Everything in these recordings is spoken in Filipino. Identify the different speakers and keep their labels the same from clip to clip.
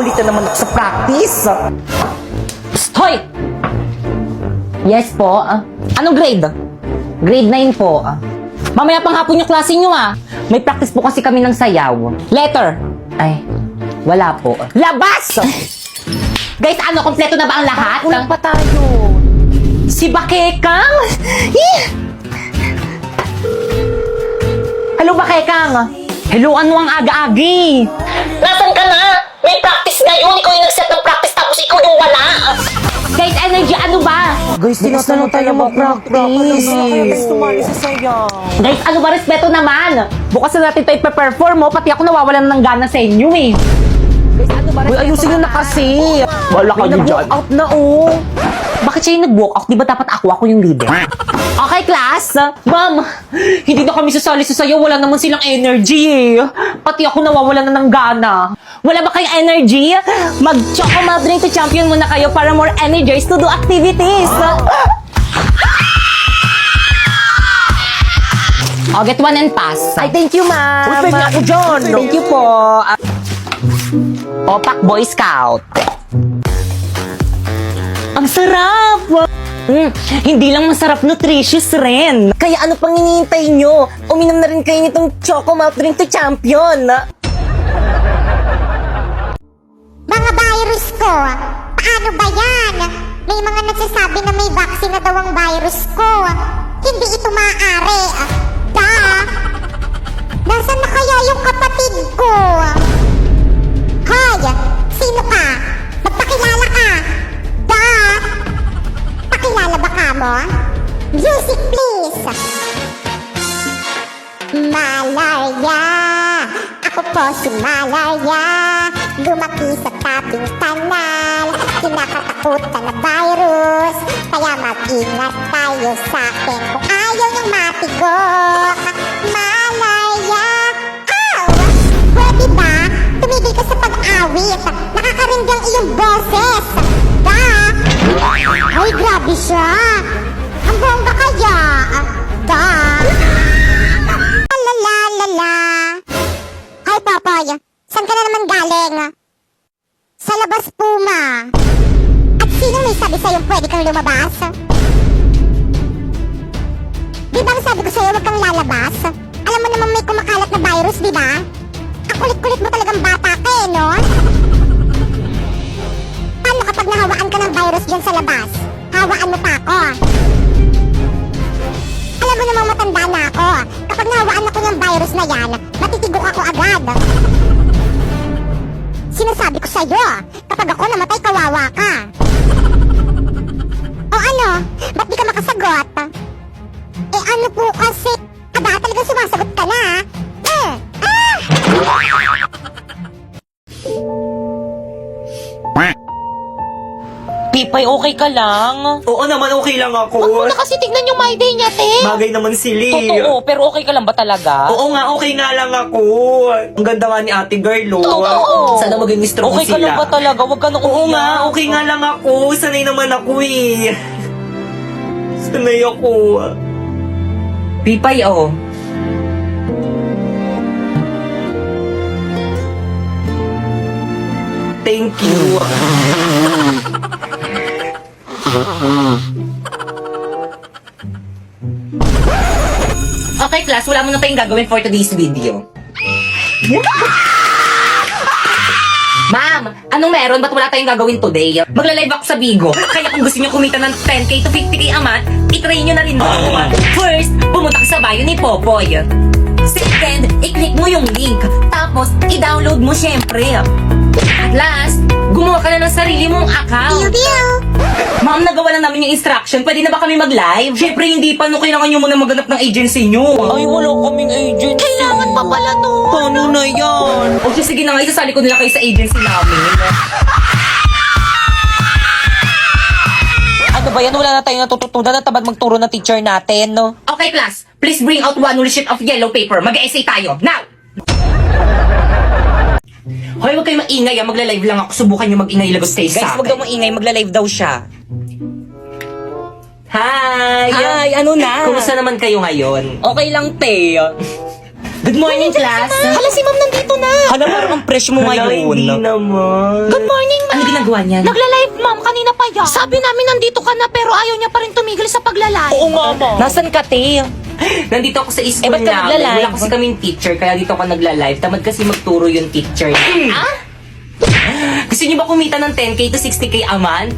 Speaker 1: Ulit na naman ako sa practice.
Speaker 2: Psst, hoy! Yes po. Anong grade? Grade 9 po. Mamaya pang hapon yung klase nyo May practice po kasi kami ng sayaw. Letter. Ay, wala po. Labas! Guys, kompleto na ba ang lahat?
Speaker 1: Kulang pa tayo.
Speaker 2: Si Bakekang? Hello, Bakekang. Hello, ano ang aga-agi? Nasaan ka na? May practice ngayon. Ikaw yung nag-set ng practice tapos ikaw yung wala. Guys, energy, ano ba?
Speaker 1: Guys, tinatanong tayo mag-practice.
Speaker 2: Guys, ano ba? Respeto naman. Bukas na natin ito ipe-perform pati ako nawawalan ng gana sa inyo Guys, ano ba?
Speaker 1: Uy, ayusin nyo na kasi.
Speaker 2: Wala kayo dyan.
Speaker 1: Nag-walk out na
Speaker 2: Bakit siya yung nag-walk out? Di ba dapat ako yung leader? Okay, class. Ma'am, hindi na kami sasali sa sayo. Wala naman silang energy Pati ako nawawalan na ng gana. Wala ba kayong energy? Mag-choco malt drink to champion muna kayo para more energized to do activities. Get one and pass.
Speaker 1: Ay, thank you, ma'am.
Speaker 2: Uy, pwede ako dyan. Thank you po. Opak Boy Scout. Ang sarap! Hindi lang masarap, nutritious rin.
Speaker 1: Kaya ano pang hinihintay nyo? Uminom na rin kayo nitong Choco Malt Drink to Champion.
Speaker 3: Mga virus ko, paano ba yan? May mga nagsasabi na may vaccine na daw ang virus ko. Hindi ito maaari. Nasaan na kaya yung kapatid ko? Hoy, sino ka? Magpakilala ka. Pakilala ba ka mo? Music please. Malaya, ako po si Malaya. Lumaki sa tabing kanal, kinakatakutan na virus. Kaya mag-ingat tayo sa akin kung ayaw niyong matigok. Malaya, pwede ba? Tumigil ka sa pag-awit. Nakakarinig ang iyong boses. Ay, grabe siya. Ang bongga kaya. La. Ay, Popoy. Saan ka na naman galing? Sa labas, Puma. At sino may sabi sa'yo pwede kang lumabas? Di ba ang sabi ko sa'yo huwag kang lalabas? Alam mo naman may kumakalat na virus, di ba? Ang kulit-kulit mo talagang bata ka no? Paano kapag nahawaan ka ng virus dyan sa labas? Hawaan mo pa ako. Alam mo namang matanda na ako. Kapag nahawaan ako ng virus na yan, matitigok ako agad. Sinasabi ko sa'yo, kapag ako namatay, kawawa ka. O ano? Ba't di ka makasagot? Eh ano po kasi? Aba, talagang sumasagot ka na
Speaker 2: Pipay, okay ka lang?
Speaker 1: Oo naman, okay lang ako.
Speaker 2: Huwag mo na kasi tignan yung my day niya, te.
Speaker 1: Bagay naman sila.
Speaker 2: Totoo, pero okay ka lang ba talaga?
Speaker 1: Oo nga, okay nga lang ako. Ang ganda nga ni ate girl,
Speaker 2: Oo.
Speaker 1: Sana maging strong
Speaker 2: Okay
Speaker 1: sila.
Speaker 2: ka lang ba talaga? Huwag ka na
Speaker 1: Oo nga, okay nga lang ako. Sanay naman ako Sanay ako.
Speaker 2: Pipay,
Speaker 1: Thank you.
Speaker 2: Okay, class, wala mo na tayong gagawin for today's video. Ma'am, anong meron? Ba't wala tayong gagawin today? Magla-live ako sa Bigo. Kaya kung gusto nyo kumita ng 10k to 50k a month, itry nyo na rin ako. First, pumunta ka sa bio ni Popoy. Second, i-click mo yung link. Tapos, i-download mo syempre. At last, gumawa ka na ng sarili mong account. Ma'am, nagawa na namin yung instruction. Pwede na ba kami mag-live? Syempre, hindi pa. No, kailangan nyo muna maghanap ng agency nyo.
Speaker 1: Ay, wala kaming agent.
Speaker 3: Kailangan pa pala to.
Speaker 1: Paano na yan?
Speaker 2: O sige na nga, isasali ko nila kayo sa agency namin.
Speaker 4: Ano ba yan? Wala na tayong natututunan na tamad magturo ng teacher natin, no?
Speaker 2: Okay, class. Please bring out one whole sheet of yellow paper. Mag-essay tayo. Now! Hoy, huwag kayo maingay. Magla-live lang ako. Subukan nyo mag-ingay lagos kayo
Speaker 4: Guys,
Speaker 2: sa
Speaker 4: wag daw maingay. Magla-live daw siya.
Speaker 2: Hi!
Speaker 4: Hi, ano na?
Speaker 2: Kumusta naman kayo ngayon?
Speaker 4: Okay lang, te.
Speaker 2: Good morning, class.
Speaker 4: Hala, si ma'am nandito na. Hala, parang ang fresh mo ngayon.
Speaker 1: naman.
Speaker 4: Good morning, ma'am.
Speaker 2: Ano ginagawa niyan?
Speaker 4: Nagla-live, ma'am. Kanina pa yan. Sabi namin nandito ka na pero ayaw niya pa rin tumigil sa pagla-live. Oo nga, ma'am. Nasan ka, te?
Speaker 2: Nandito ako sa school
Speaker 4: ba't ka
Speaker 2: namin.
Speaker 4: nagla-live?
Speaker 2: Wala kasi kaming teacher, kaya dito ako nagla-live. Tamad kasi magturo yung teacher. Gusto niyo ba kumita ng 10k to 60k a month?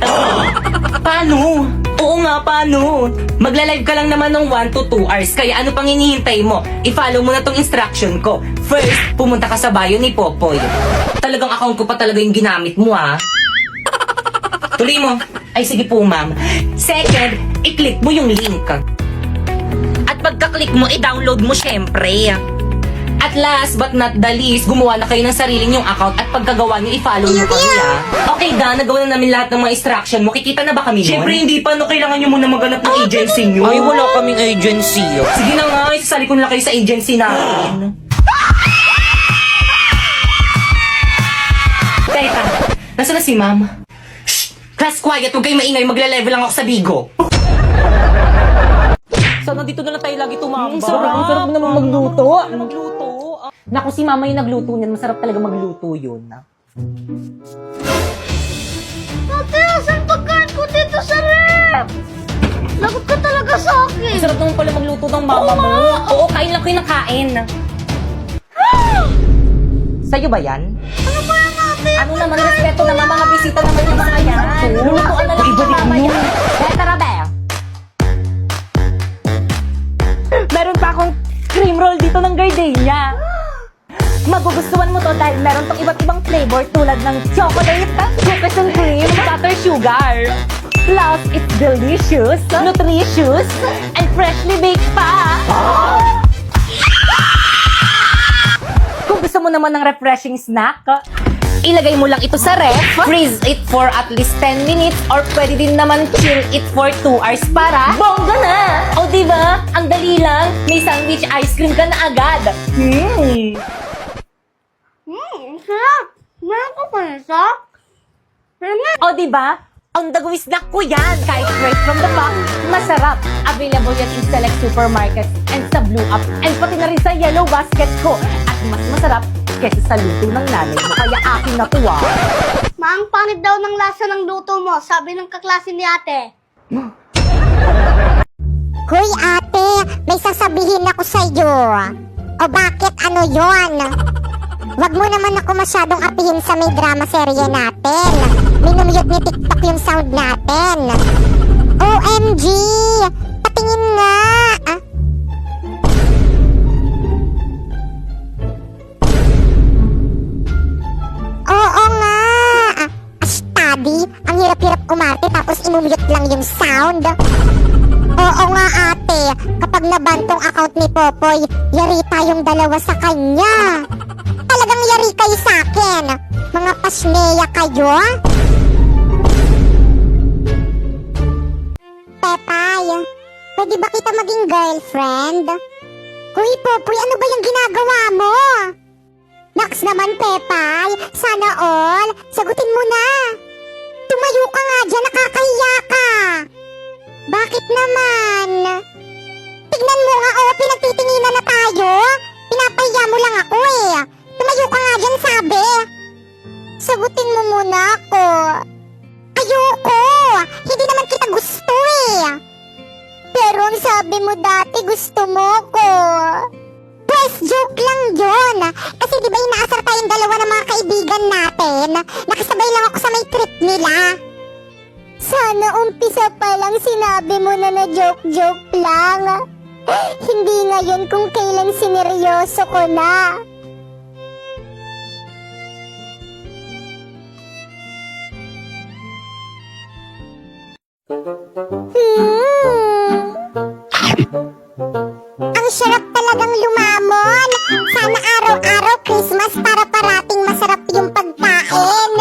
Speaker 2: Paano? Oo nga, paano? Magla-live ka lang naman ng 1 to 2 hours, kaya ano pang hinihintay mo? I-follow mo na tong instruction ko. First, pumunta ka sa bio ni Popoy. Talagang account ko pa talaga yung ginamit mo, ha? Tuloy mo. Ay, sige po, ma'am. Second, i-click mo yung link. At pagka-click mo, i-download mo syempre. At last but not the least, gumawa na kayo ng sarili nyong account at pagkagawa nyo, i-follow nyo kami, ha? Okay, Dan, nagawa na namin lahat ng mga instruction mo. Kikita na ba kami nun?
Speaker 1: Siyempre, hindi pa. No, kailangan nyo muna maghanap ng agency nyo.
Speaker 4: Ay, wala kaming agency.
Speaker 2: Sige na nga, isasali ko na kayo sa agency namin. Teka, nasa na si ma'am? Shh! Class quiet, huwag kayong maingay, magla-level lang ako sa Bigo.
Speaker 4: So, nandito na lang tayo lagi tumamba.
Speaker 1: Sarap naman magluto.
Speaker 4: Magluto.
Speaker 2: Naku, si mama yung nagluto niyan, masarap talaga magluto yun.
Speaker 3: Ate, asan pagkain ko dito sa rep? Lagot ka talaga sa akin.
Speaker 2: Masarap naman pala magluto ng mama mo. Oo, kain lang kayo ng kain.
Speaker 4: Sa'yo ba yan?
Speaker 2: Ano naman, respeto naman, mga bisita naman yung mga yan. Lulutuan na lang yung mama yan. Tara, be.
Speaker 1: Meron pa akong cream roll dito ng gardenia. Magugustuhan mo to dahil meron tong iba't ibang flavor tulad ng chocolate, cookies and cream, butter sugar. Plus, it's delicious, nutritious, and freshly baked pa. Kung gusto mo naman ng refreshing snack, ilagay mo lang ito sa ref, freeze it for at least 10 minutes, or pwede din naman chill it for 2 hours para bongga na! O diba? Ang dali lang, may sandwich ice cream ka na agad.
Speaker 3: Sarap. Meron ko pa isa?
Speaker 1: O diba? Ang dagawis snack ko yan! Kahit fresh from the box, masarap. Available yan in select supermarkets and sa Blue App and pati na rin sa Yellow Basket ko. At mas masarap kesa sa luto ng nanay mo. Kaya akin na to ah.
Speaker 3: Maang panit daw ng lasa ng luto mo, sabi ng kaklase ni ate. Hoy ate, may sasabihin ako sa'yo. O bakit ano yon? Wag mo naman ako masyadong apihin sa may drama serye natin. Minumute ni TikTok yung sound natin. OMG! Patingin nga! Oo nga! Study, ang hirap-hirap umarte tapos inumute lang yung sound. Oo nga ate, kapag nabantong account ni Popoy, yari tayong dalawa sa kanya. Talagang yari kayo sa akin. Mga pasneya kayo. Pepay, pwede ba kita maging girlfriend? Hoy Popoy, ano ba yung ginagawa mo? Naks naman Pepay, sana all, sagutin mo na. Tumayo ka nga dyan, nakakahiya ka. Bakit naman? Tignan mo nga, oh, pinagtitinginan na tayo. Pinapahiya mo lang ako eh. Tumayo ka nga dyan, sabi. Sagutin mo muna ako. Ayoko. Hindi naman kita gusto eh. Pero ang sabi mo dati, gusto mo ko. Pues, joke lang yun. Kasi di ba inaasar tayong dalawa ng mga kaibigan natin? Nakasabay lang ako sa may trip nila. Sana umpisa pa lang sinabi mo na joke-joke lang. Hindi ngayon kung kailan sineryoso ko na. Ang sarap talagang lumamon. Sana araw-araw Christmas para parating masarap yung pagkain.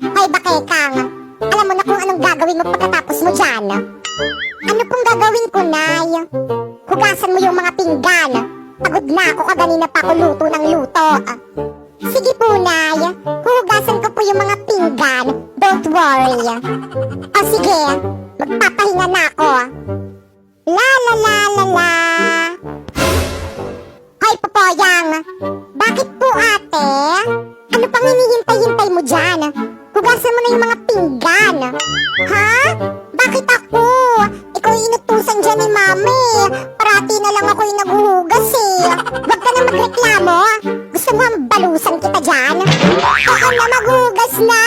Speaker 3: Hoy, Bakekang. Alam mo na kung anong gagawin mo pagkatapos mo dyan. Ano pong gagawin ko, Nay? Hugasan mo yung mga pinggan. Pagod na ako, kaganina pa ako luto ng luto. Sige po, Nay. Huhugasan ko po yung mga pinggan. Don't worry. O sige, magpapahinga na ako. La la la la la. Hoy, Poyang. Bakit po, ate? Ano pang hinihintay-hintay mo dyan? Hugasan mo na yung mga pinggan. Ha? Bakit ako? Ikaw yung inutusan dyan ni mami. Parati na lang ako yung naghuhugas eh. Huwag ka na magreklamo. Gusto mo ang balusan kita dyan? Ako na maghuhugas na.